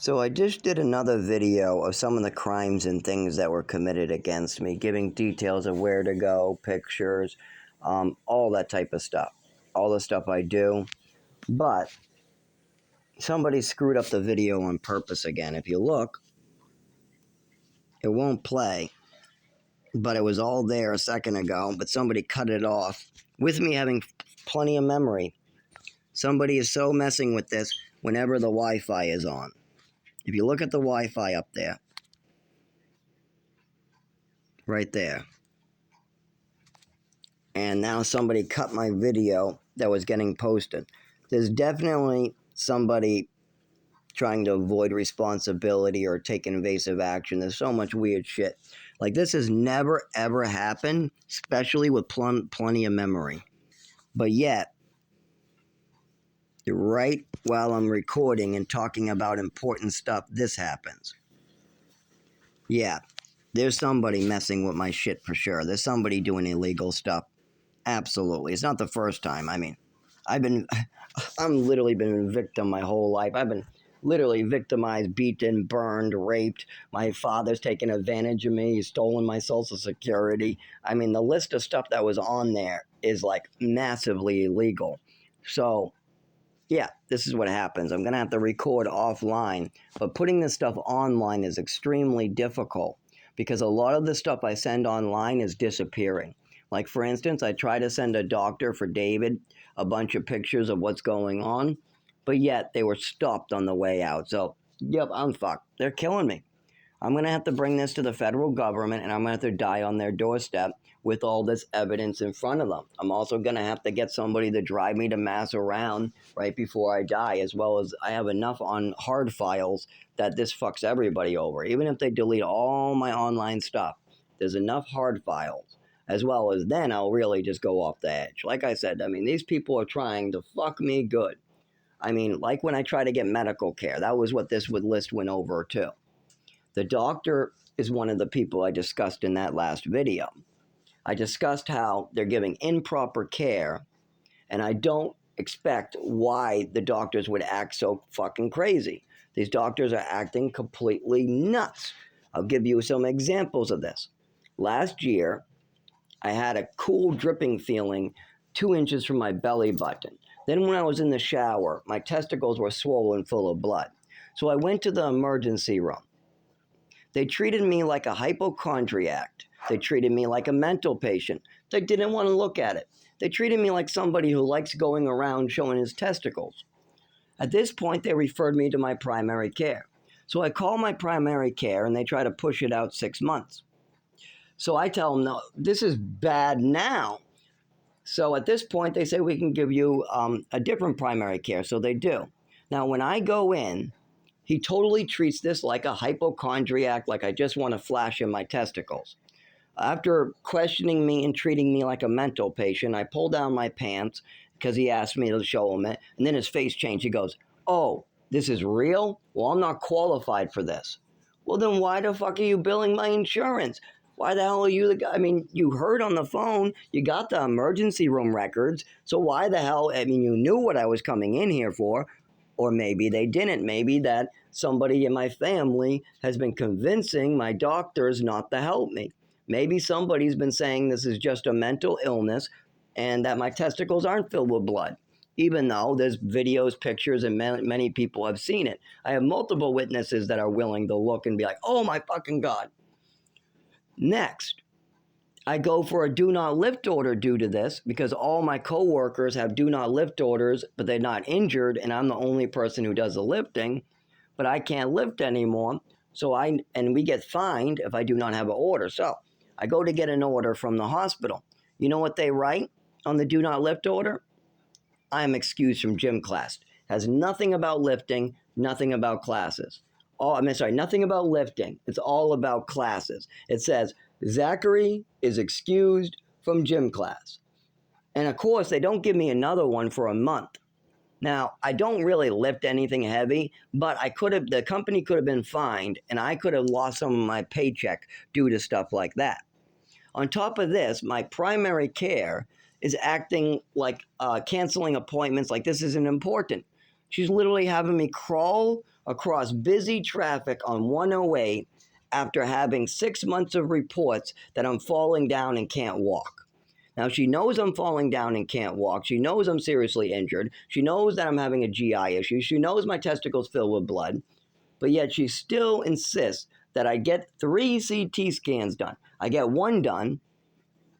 So I just did another video of some of the crimes and things that were committed against me, giving details of where to go, pictures, all that type of stuff. All the stuff I do. But somebody screwed up the video on purpose again. If you look, it won't play. But it was all there a second ago, but somebody cut it off with me having plenty of memory. Somebody is so messing with this whenever the Wi-Fi is on. If you look at the Wi-Fi up there, right there, and now somebody cut my video that was getting posted. There's definitely somebody trying to avoid responsibility or take invasive action. There's so much weird shit. Like, this has never, ever happened, especially with plenty of memory. But yet, right while I'm recording and talking about important stuff, this happens. Yeah, there's somebody messing with my shit for sure. There's somebody doing illegal stuff. Absolutely. It's not the first time. I mean, I'm literally been a victim my whole life. I've been literally victimized, beaten, burned, raped. My father's taken advantage of me. He's stolen my Social Security. I mean, the list of stuff that was on there is like massively illegal. So, yeah, this is what happens. I'm going to have to record offline, but putting this stuff online is extremely difficult because a lot of the stuff I send online is disappearing. Like, for instance, I try to send a doctor for David a bunch of pictures of what's going on, but yet they were stopped on the way out. So, yep, I'm fucked. They're killing me. I'm going to have to bring this to the federal government, and I'm going to have to die on their doorstep with all this evidence in front of them. I'm also going to have to get somebody to drive me to mass around right before I die, as well as I have enough on hard files that this fucks everybody over. Even if they delete all my online stuff, there's enough hard files. As well as then I'll really just go off the edge. Like I said, I mean, these people are trying to fuck me good. I mean, like when I try to get medical care, that was what this list went over too. The doctor is one of the people I discussed in that last video. I discussed how they're giving improper care, and I don't expect why the doctors would act so fucking crazy. These doctors are acting completely nuts. I'll give you some examples of this. Last year, I had a cool dripping feeling 2 inches from my belly button. Then when I was in the shower, my testicles were swollen full of blood. So I went to the emergency room. They treated me like a hypochondriac. They treated me like a mental patient. They didn't want to look at it. They treated me like somebody who likes going around showing his testicles. At this point, they referred me to my primary care. So I call my primary care and they try to push it out 6 months. So I tell them, no, this is bad now. So at this point, they say, we can give you a different primary care. So they do. Now, when I go in, he totally treats this like a hypochondriac, like I just want to flash in my testicles. After questioning me and treating me like a mental patient, I pull down my pants because he asked me to show him it. And then his face changed. He goes, oh, this is real? Well, I'm not qualified for this. Well, then why the fuck are you billing my insurance? Why the hell are you the guy? I mean, you heard on the phone, you got the emergency room records. So why the hell? I mean, you knew what I was coming in here for. Or maybe they didn't. Maybe that somebody in my family has been convincing my doctors not to help me. Maybe somebody's been saying this is just a mental illness and that my testicles aren't filled with blood, even though there's videos, pictures, and many people have seen it. I have multiple witnesses that are willing to look and be like, oh my fucking God. Next, I go for a do not lift order due to this because all my coworkers have do not lift orders, but they're not injured, and I'm the only person who does the lifting, but I can't lift anymore. And we get fined if I do not have an order. So I go to get an order from the hospital. You know what they write on the do not lift order? I am excused from gym class. Has nothing about lifting, nothing about classes. Nothing about lifting. It's all about classes. It says, Zachary is excused from gym class. And of course, they don't give me another one for a month. Now, I don't really lift anything heavy, but the company could have been fined and I could have lost some of my paycheck due to stuff like that. On top of this, my primary care is acting like canceling appointments like this isn't important. She's literally having me crawl across busy traffic on 108 after having 6 months of reports that I'm falling down and can't walk. Now, she knows I'm falling down and can't walk. She knows I'm seriously injured. She knows that I'm having a GI issue. She knows my testicles fill with blood. But yet she still insists that I get 3 CT scans done. I get one done,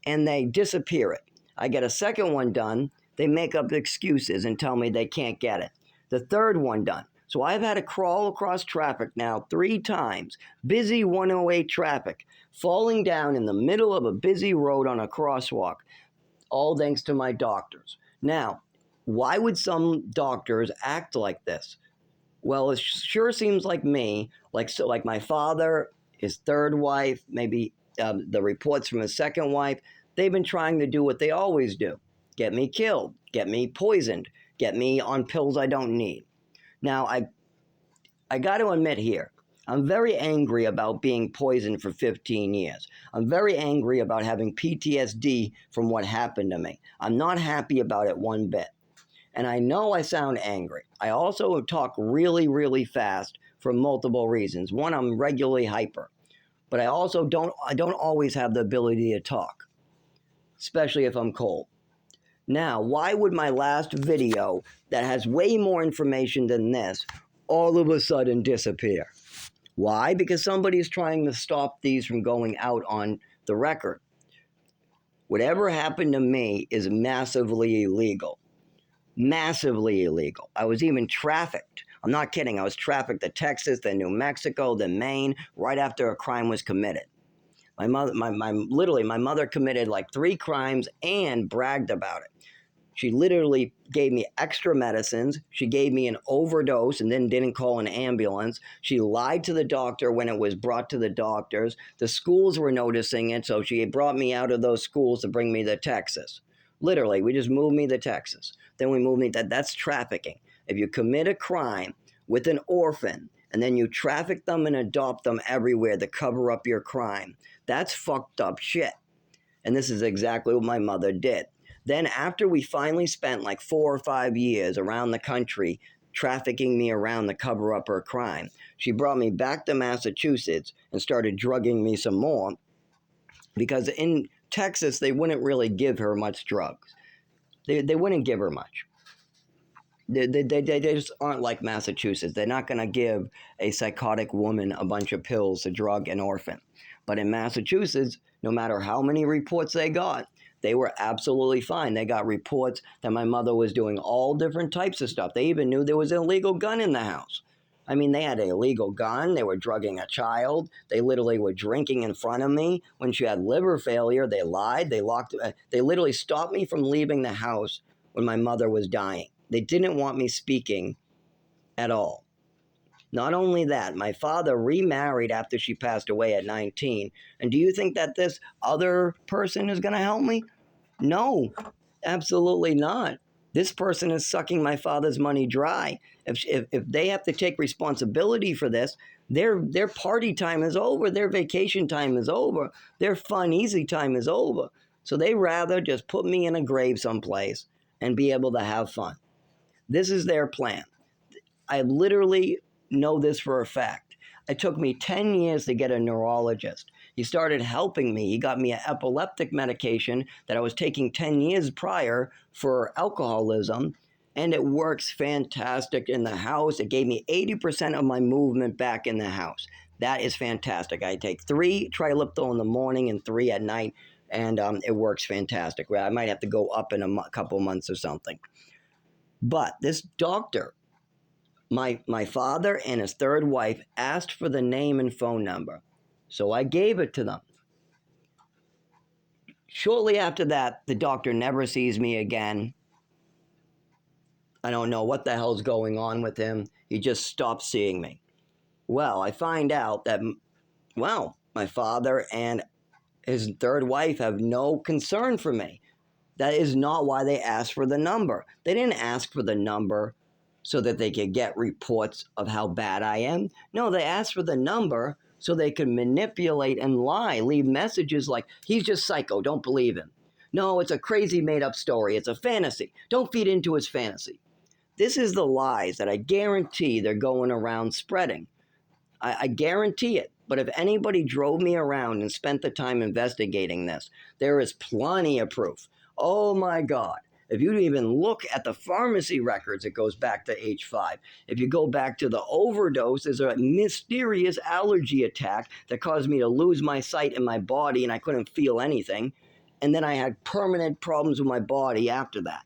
and they disappear it. I get a second one done, they make up excuses and tell me they can't get it. The third one done. So I've had to crawl across traffic now 3 times, busy 108 traffic, falling down in the middle of a busy road on a crosswalk, all thanks to my doctors. Now, why would some doctors act like this? Well, it sure seems like me, like my father, his third wife, maybe the reports from his second wife, they've been trying to do what they always do. Get me killed, get me poisoned, get me on pills I don't need. Now, I got to admit here, I'm very angry about being poisoned for 15 years. I'm very angry about having PTSD from what happened to me. I'm not happy about it one bit. And I know I sound angry. I also talk really, really fast for multiple reasons. One, I'm regularly hyper. But I also don't always have the ability to talk, especially if I'm cold. Now, why would my last video that has way more information than this all of a sudden disappear? Why? Because somebody's trying to stop these from going out on the record. Whatever happened to me is massively illegal. Massively illegal. I was even trafficked. I'm not kidding. I was trafficked to Texas, then New Mexico, then Maine, right after a crime was committed. My mother committed like 3 crimes and bragged about it. She literally gave me extra medicines. She gave me an overdose and then didn't call an ambulance. She lied to the doctor when it was brought to the doctors. The schools were noticing it, so she brought me out of those schools to bring me to Texas. Literally, we just moved me to Texas. Then we moved me that's trafficking. If you commit a crime with an orphan and then you traffic them and adopt them everywhere to cover up your crime, that's fucked up shit. And this is exactly what my mother did. Then after we finally spent like 4 or 5 years around the country trafficking me around to cover up her crime, she brought me back to Massachusetts and started drugging me some more, because in Texas, they wouldn't really give her much drugs. They wouldn't give her much. They just aren't like Massachusetts. They're not going to give a psychotic woman a bunch of pills to drug an orphan. But in Massachusetts, no matter how many reports they got, they were absolutely fine. They got reports that my mother was doing all different types of stuff. They even knew there was an illegal gun in the house. I mean, they had an illegal gun. They were drugging a child. They literally were drinking in front of me. When she had liver failure, they lied. They literally stopped me from leaving the house when my mother was dying. They didn't want me speaking at all. Not only that, my father remarried after she passed away at 19. And do you think that this other person is going to help me? No, absolutely not. This person is sucking my father's money dry. If they have to take responsibility for this, their party time is over. Their vacation time is over. Their fun, easy time is over. So they rather just put me in a grave someplace and be able to have fun. This is their plan. I literally know this for a fact. It took me 10 years to get a neurologist. He started helping me. He got me an epileptic medication that I was taking 10 years prior for alcoholism, and it works fantastic in the house. It gave me 80% of my movement back in the house. That is fantastic. I take 3 Triliptol in the morning and 3 at night, and it works fantastic. I might have to go up in a couple months or something. But this doctor, my father and his third wife asked for the name and phone number. So I gave it to them. Shortly after that, the doctor never sees me again. I don't know what the hell's going on with him. He just stopped seeing me. Well, I find out that, my father and his third wife have no concern for me. That is not why they asked for the number. They didn't ask for the number so that they could get reports of how bad I am. No, they asked for the number so they could manipulate and lie, leave messages like, he's just psycho, don't believe him. No, it's a crazy made-up story. It's a fantasy. Don't feed into his fantasy. This is the lies that I guarantee they're going around spreading. I guarantee it. But if anybody drove me around and spent the time investigating this, there is plenty of proof. Oh my God. If you even look at the pharmacy records, it goes back to H5. If you go back to the overdose, there's a mysterious allergy attack that caused me to lose my sight in my body and I couldn't feel anything. And then I had permanent problems with my body after that.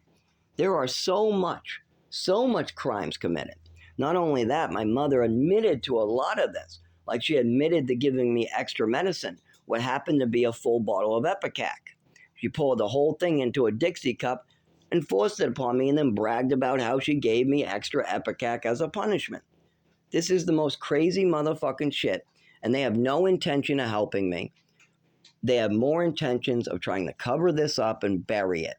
There are so much crimes committed. Not only that, my mother admitted to a lot of this. Like she admitted to giving me extra medicine, what happened to be a full bottle of Epicac. She poured the whole thing into a Dixie cup and forced it upon me and then bragged about how she gave me extra Epicac as a punishment. This is the most crazy motherfucking shit, and they have no intention of helping me. They have more intentions of trying to cover this up and bury it.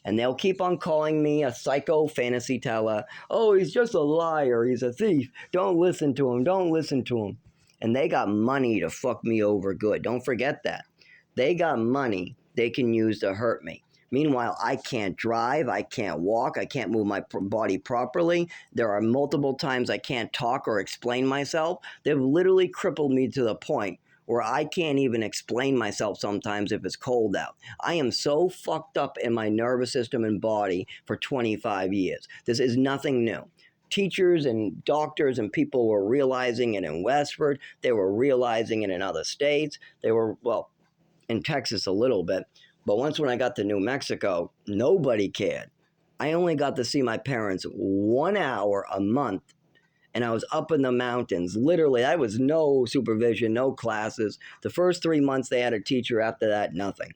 And they'll keep on calling me a psycho fantasy teller. Oh, he's just a liar. He's a thief. Don't listen to him. Don't listen to him. And they got money to fuck me over good. Don't forget that. They got money they can use to hurt me. Meanwhile, I can't drive. I can't walk. I can't move my body properly. There are multiple times I can't talk or explain myself. They've literally crippled me to the point where I can't even explain myself sometimes if it's cold out. I am so fucked up in my nervous system and body for 25 years. This is nothing new. Teachers and doctors and people were realizing it in Westford. They were realizing it in other states. They were, well, in Texas a little bit. But once when I got to New Mexico, nobody cared. I only got to see my parents 1 hour a month, and I was up in the mountains. Literally, I was no supervision, no classes. The first 3 months they had a teacher. After that, nothing.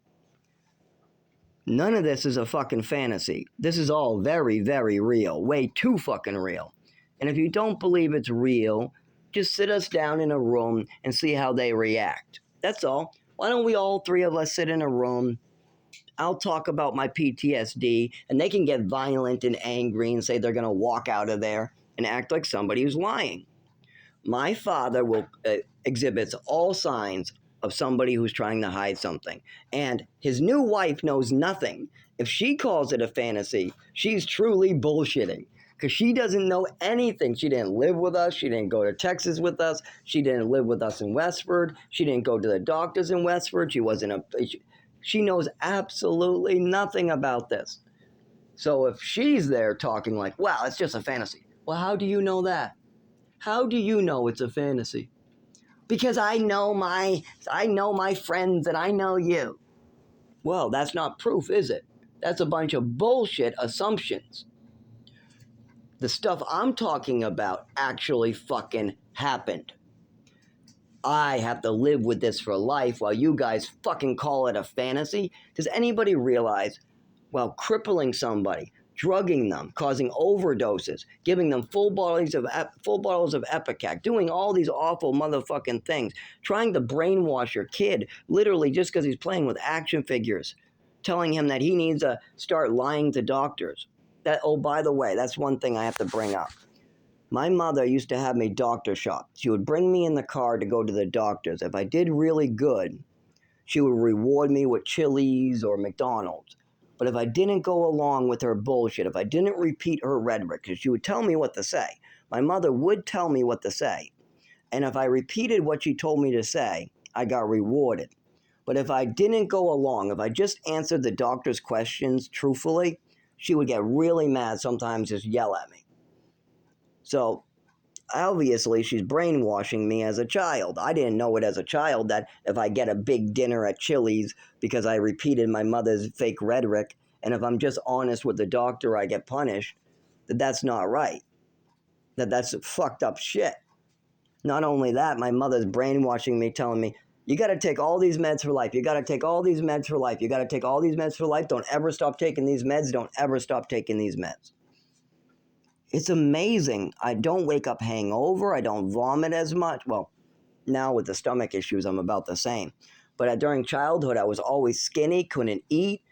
None of this is a fucking fantasy. This is all very, very real. Way too fucking real. And if you don't believe it's real, just sit us down in a room and see how they react. That's all. Why don't we all three of us sit in a room? I'll talk about my PTSD, and they can get violent and angry and say they're going to walk out of there and act like somebody who's lying. My father will exhibits all signs of somebody who's trying to hide something. And his new wife knows nothing. If she calls it a fantasy, she's truly bullshitting. Because she doesn't know anything. She didn't live with us. She didn't go to Texas with us. She didn't live with us in Westford. She didn't go to the doctors in Westford. She knows absolutely nothing about this. So if she's there talking like, wow, it's just a fantasy. Well, how do you know that? How do you know it's a fantasy? Because I know my friends and I know you. Well, that's not proof, is it? That's a bunch of bullshit assumptions. The stuff I'm talking about actually fucking happened. I have to live with this for life while you guys fucking call it a fantasy. Does anybody realize, while crippling somebody, drugging them, causing overdoses, giving them full bottles of Epicac, doing all these awful motherfucking things, trying to brainwash your kid, literally just because he's playing with action figures, telling him that he needs to start lying to doctors. Oh, by the way, that's one thing I have to bring up. My mother used to have me doctor shop. She would bring me in the car to go to the doctors. If I did really good, she would reward me with Chili's or McDonald's. But if I didn't go along with her bullshit, if I didn't repeat her rhetoric, because she would tell me what to say, my mother would tell me what to say. And if I repeated what she told me to say, I got rewarded. But if I didn't go along, if I just answered the doctor's questions truthfully, she would get really mad, sometimes just yell at me. So obviously she's brainwashing me as a child. I didn't know it as a child that if I get a big dinner at Chili's because I repeated my mother's fake rhetoric, and if I'm just honest with the doctor, I get punished, that's not right. That's fucked up shit. Not only that, my mother's brainwashing me, telling me, you got to take all these meds for life. You got to take all these meds for life. You got to take all these meds for life. Don't ever stop taking these meds. Don't ever stop taking these meds. It's amazing. I don't wake up hangover. I don't vomit as much. Well, now with the stomach issues, I'm about the same. But during childhood, I was always skinny, couldn't eat.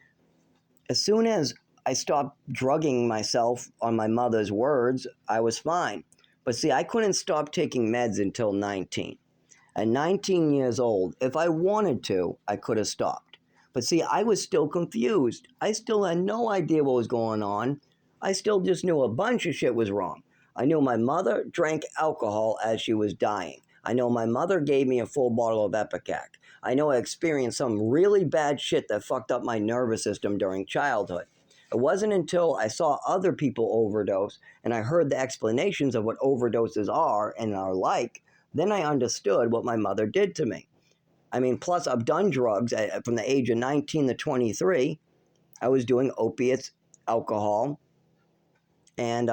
As soon as I stopped drugging myself on my mother's words, I was fine. But see, I couldn't stop taking meds until 19. At 19 years old, if I wanted to, I could have stopped. But see, I was still confused. I still had no idea what was going on. I still just knew a bunch of shit was wrong. I knew my mother drank alcohol as she was dying. I know my mother gave me a full bottle of Epicac. I know I experienced some really bad shit that fucked up my nervous system during childhood. It wasn't until I saw other people overdose and I heard the explanations of what overdoses are and are like, then I understood what my mother did to me. I mean, plus I've done drugs from the age of 19 to 23. I was doing opiates, alcohol, and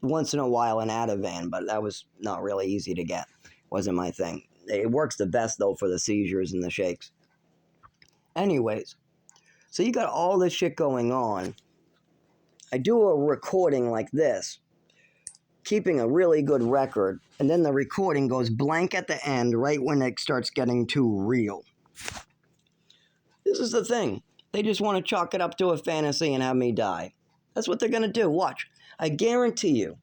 once in a while an Ativan, but that was not really easy to get. Wasn't my thing. It works the best though for the seizures and the shakes. Anyways, so you got all this shit going on. I do a recording like this, keeping a really good record, and then the recording goes blank at the end right when it starts getting too real. This is the thing. They just want to chalk it up to a fantasy and have me die. That's what they're going to do. Watch. I guarantee you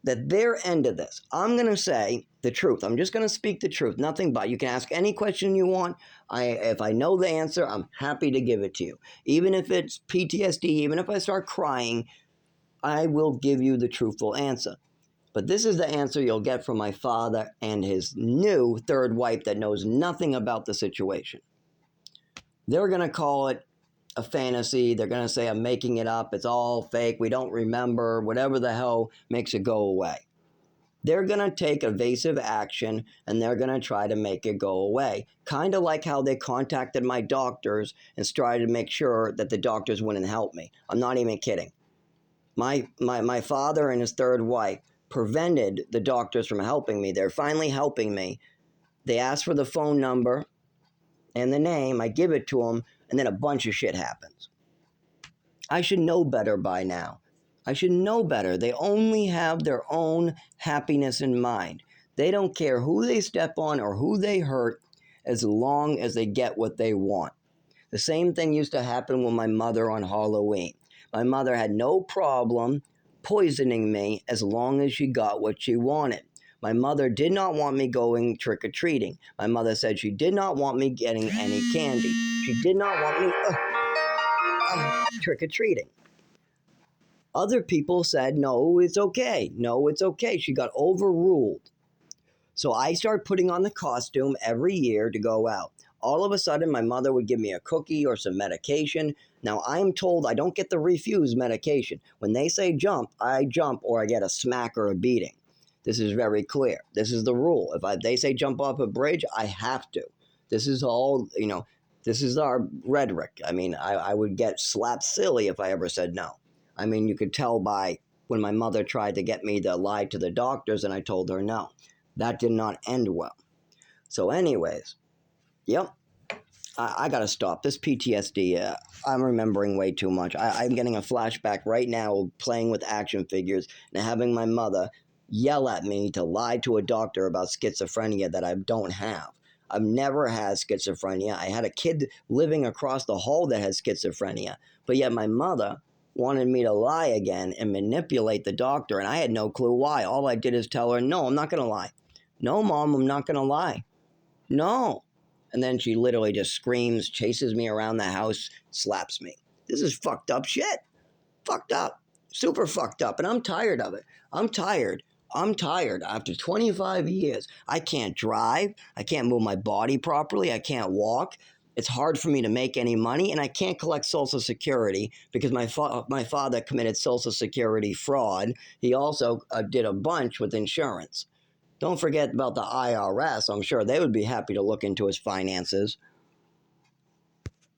that their end of this, I'm going to say the truth. I'm just going to speak the truth. Nothing but. You can ask any question you want. If I know the answer, I'm happy to give it to you. Even if it's PTSD, even if I start crying, I will give you the truthful answer. But this is the answer you'll get from my father and his new third wife that knows nothing about the situation. They're going to call it a fantasy. They're going to say I'm making it up. It's all fake. We don't remember. Whatever the hell makes it go away. They're going to take evasive action and they're going to try to make it go away. Kind of like how they contacted my doctors and tried to make sure that the doctors wouldn't help me. I'm not even kidding. My father and his third wife prevented the doctors from helping me. They're finally helping me. They asked for the phone number and the name. I give it to them, and then a bunch of shit happens. I should know better by now. I should know better. They only have their own happiness in mind. They don't care who they step on or who they hurt as long as they get what they want. The same thing used to happen with my mother on Halloween. My mother had no problem poisoning me as long as she got what she wanted. My mother did not want me going trick-or-treating. My mother said she did not want me getting any candy. She did not want me trick-or-treating. Other people said, no, it's okay. No, it's okay. She got overruled. So I started putting on the costume every year to go out. All of a sudden, my mother would give me a cookie or some medication. Now, I am told I don't get to refuse medication. When they say jump, I jump or I get a smack or a beating. This is very clear. This is the rule. If they say jump off a bridge, I have to. This is all, this is our rhetoric. I mean, I would get slapped silly if I ever said no. I mean, you could tell by when my mother tried to get me to lie to the doctors and I told her no. That did not end well. So anyways, yep, I got to stop. This PTSD, I'm remembering way too much. I'm getting a flashback right now playing with action figures and having my mother yell at me to lie to a doctor about schizophrenia that I don't have. I've never had schizophrenia. I had a kid living across the hall that has schizophrenia, but yet my mother wanted me to lie again and manipulate the doctor, and I had no clue why. All I did is tell her, no, I'm not going to lie. No, Mom, I'm not going to lie. No. And then she literally just screams, chases me around the house, slaps me. This is fucked up shit. Fucked up. Super fucked up. And I'm tired of it. I'm tired. After 25 years, I can't drive. I can't move my body properly. I can't walk. It's hard for me to make any money, and I can't collect Social Security because my father committed Social Security fraud. He also did a bunch with insurance. Don't forget about the IRS. I'm sure they would be happy to look into his finances.